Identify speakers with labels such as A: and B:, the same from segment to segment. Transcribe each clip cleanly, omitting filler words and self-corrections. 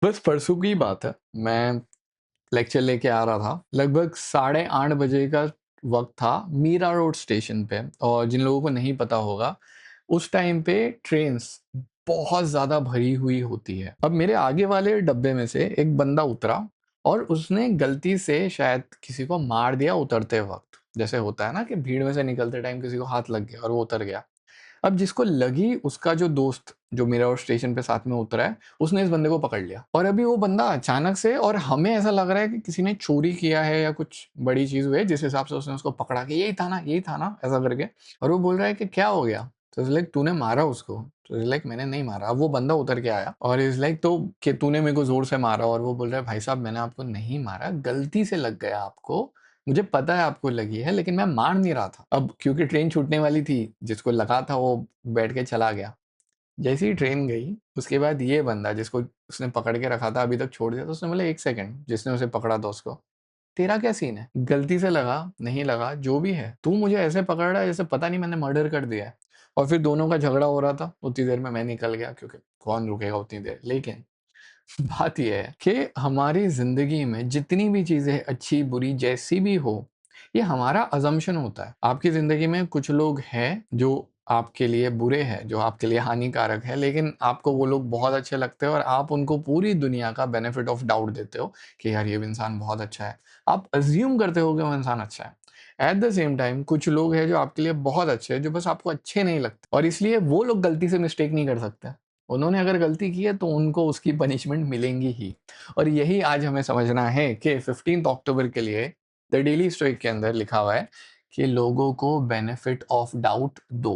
A: बस परसों की बात है, मैं लेक्चर लेके आ रहा था। लगभग 8:30 बजे का वक़्त था मीरा रोड स्टेशन पे। और जिन लोगों को नहीं पता होगा, उस टाइम पे ट्रेन्स बहुत ज़्यादा भरी हुई होती है। अब मेरे आगे वाले डब्बे में से एक बंदा उतरा और उसने गलती से शायद किसी को मार दिया उतरते वक़्त। जैसे होता है ना कि भीड़ में से निकलते टाइम किसी को हाथ लग गया और वो उतर गया। अब जिसको लगी, उसका जो दोस्त जो मेरा और स्टेशन पे साथ में उतरा है, उसने इस बंदे को पकड़ लिया। और अभी वो बंदा अचानक से, और हमें ऐसा लग रहा है कि किसी ने चोरी किया है या कुछ बड़ी चीज़ हुई है, जिस हिसाब से उसने उसको पकड़ा कि यही था ना, ऐसा करके। और वो बोल रहा है कि क्या हो गया? तो इज़ लाइक तूने मारा उसको? तो इज़ लाइक मैंने नहीं मारा। अब वो बंदा उतर के आया और इज़ लाइक तो कि तूने मेरे को ज़ोर से मारा। और वो बोल रहा है भाई साहब मैंने आपको नहीं मारा, गलती से लग गया आपको। मुझे पता है आपको लगी है, लेकिन मैं मार नहीं रहा था। अब क्योंकि ट्रेन छूटने वाली थी, जिसको लगा था वो बैठ के चला गया। जैसे ही ट्रेन गई, उसके बाद ये बंदा जिसको उसने पकड़ के रखा था अभी तक छोड़ दिया, तो उसने बोला 1 सेकंड, जिसने उसे पकड़ा था उसको, तेरा क्या सीन है? गलती से लगा, नहीं लगा, जो भी है, तू मुझे ऐसे पकड़ रहा है जैसे पता नहीं मैंने मर्डर कर दिया है। और फिर दोनों का झगड़ा हो रहा था। उतनी देर में मैं निकल गया, क्योंकि कौन रुकेगा उतनी देर। लेकिन बात ये है कि हमारी ज़िंदगी में जितनी भी चीज़ें अच्छी, बुरी जैसी भी हो, ये हमारा असम्पशन होता है। आपकी ज़िंदगी में कुछ लोग हैं जो आपके लिए बुरे हैं, जो आपके लिए हानिकारक है, लेकिन आपको वो लोग बहुत अच्छे लगते हैं और आप उनको पूरी दुनिया का बेनिफिट ऑफ डाउट देते हो कि यार ये भी इंसान बहुत अच्छा है। आप अज़्यूम करते हो कि वो इंसान अच्छा है। एट द सेम टाइम कुछ लोग हैं जो आपके लिए बहुत अच्छे हैं, जो बस आपको अच्छे नहीं लगते, और इसलिए वो लोग गलती से मिस्टेक नहीं कर सकते। उन्होंने अगर गलती की है तो उनको उसकी पनिशमेंट मिलेंगी ही। और यही आज हमें समझना है कि 15 अक्टूबर के लिए द डेली स्टोइक के अंदर लिखा हुआ है कि लोगों को बेनिफिट ऑफ डाउट दो।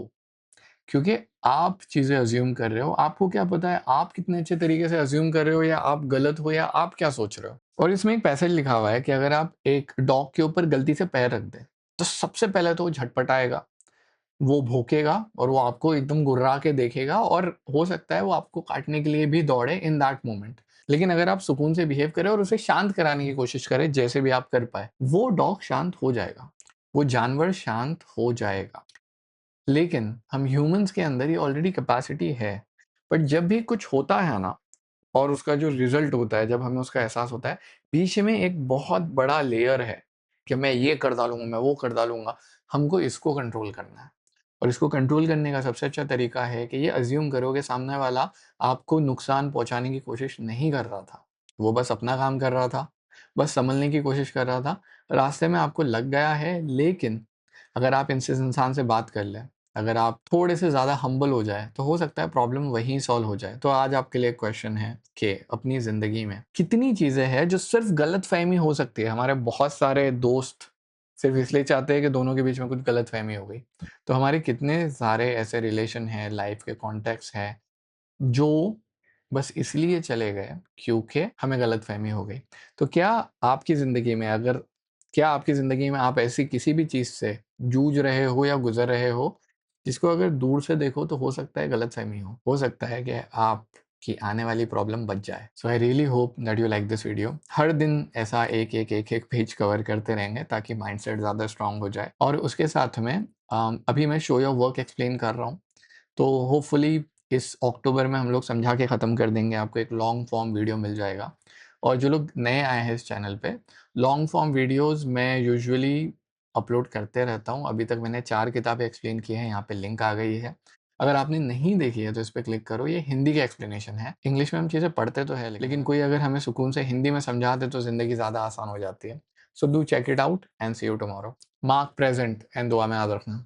A: क्योंकि आप चीज़ें अज़्यूम कर रहे हो, आपको क्या पता है आप कितने अच्छे तरीके से अज़्यूम कर रहे हो, या आप गलत हो, या आप क्या सोच रहे हो। और इसमें एक पैसेज लिखा हुआ है कि अगर आप एक डॉग के ऊपर गलती से पैर रख दें, तो सबसे पहले तो वो झटपटाएगा, वो भौंकेगा और वो आपको एकदम गुर्रा के देखेगा, और हो सकता है वो आपको काटने के लिए भी दौड़े इन दैट मोमेंट। लेकिन अगर आप सुकून से बिहेव करें और उसे शांत कराने की कोशिश करें, जैसे भी आप कर पाए, वो डॉग शांत हो जाएगा, वो जानवर शांत हो जाएगा। लेकिन हम ह्यूमंस के अंदर ये ऑलरेडी कैपेसिटी है। बट जब भी कुछ होता है ना, और उसका जो रिजल्ट होता है, जब हमें उसका एहसास होता है, बीच में एक बहुत बड़ा लेयर है कि मैं ये कर डालूंगा, मैं वो कर डालूंगा। हमको इसको कंट्रोल करना है। और इसको कंट्रोल करने का सबसे अच्छा तरीका है कि ये अज्यूम करो कि सामने वाला आपको नुकसान पहुंचाने की कोशिश नहीं कर रहा था। वो बस अपना काम कर रहा था, बस संभलने की कोशिश कर रहा था। रास्ते में आपको लग गया है, लेकिन अगर आप इनसे इंसान से बात कर लें, अगर आप थोड़े से ज़्यादा हम्बल हो जाए, तो हो सकता है प्रॉब्लम वहीं सॉल्व हो जाए। तो आज आपके लिए क्वेश्चन है कि अपनी ज़िंदगी में कितनी चीज़ें हैं जो सिर्फ गलतफ़हमी हो सकती है। हमारे बहुत सारे दोस्त सिर्फ इसलिए चाहते हैं कि दोनों के बीच में कुछ गलतफ़हमी हो गई। तो हमारे कितने सारे ऐसे रिलेशन हैं, लाइफ़ के कॉन्टेक्ट्स हैं, जो बस इसलिए चले गए क्योंकि हमें गलतफ़हमी हो गई। तो क्या आपकी ज़िंदगी में आप ऐसी किसी भी चीज़ से जूझ रहे हो या गुज़र रहे हो, जिसको अगर दूर से देखो तो हो सकता है गलतफ़हमी हो। हो सकता है कि आपकी आने वाली प्रॉब्लम बच जाए। So I really hope that you like this video. हर दिन ऐसा एक-एक पेज कवर करते रहेंगे ताकि माइंडसेट ज़्यादा स्ट्रॉन्ग हो जाए। और उसके साथ में अभी मैं शो योर वर्क एक्सप्लेन कर रहा हूँ। तो होपफुली इस अक्टूबर में हम लोग समझा के ख़त्म कर देंगे, आपको एक लॉन्ग फॉर्म वीडियो मिल जाएगा। और जो लोग नए आए हैं इस चैनल पे, लॉन्ग फॉर्म वीडियोज़ मैं यूजुअली अपलोड करते रहता हूँ। अभी तक मैंने 4 किताबें एक्सप्लेन की हैं, यहाँ पे लिंक आ गई है। अगर आपने नहीं देखी है तो इस पे क्लिक करो, ये हिंदी की एक्सप्लेनेशन है। इंग्लिश में हम चीज़ें पढ़ते तो हैं, लेकिन कोई अगर हमें सुकून से हिंदी में समझा दे तो ज़िंदगी ज़्यादा आसान हो जाती है। So do check it out and see you tomorrow. Mark present and दुआ में याद रखना।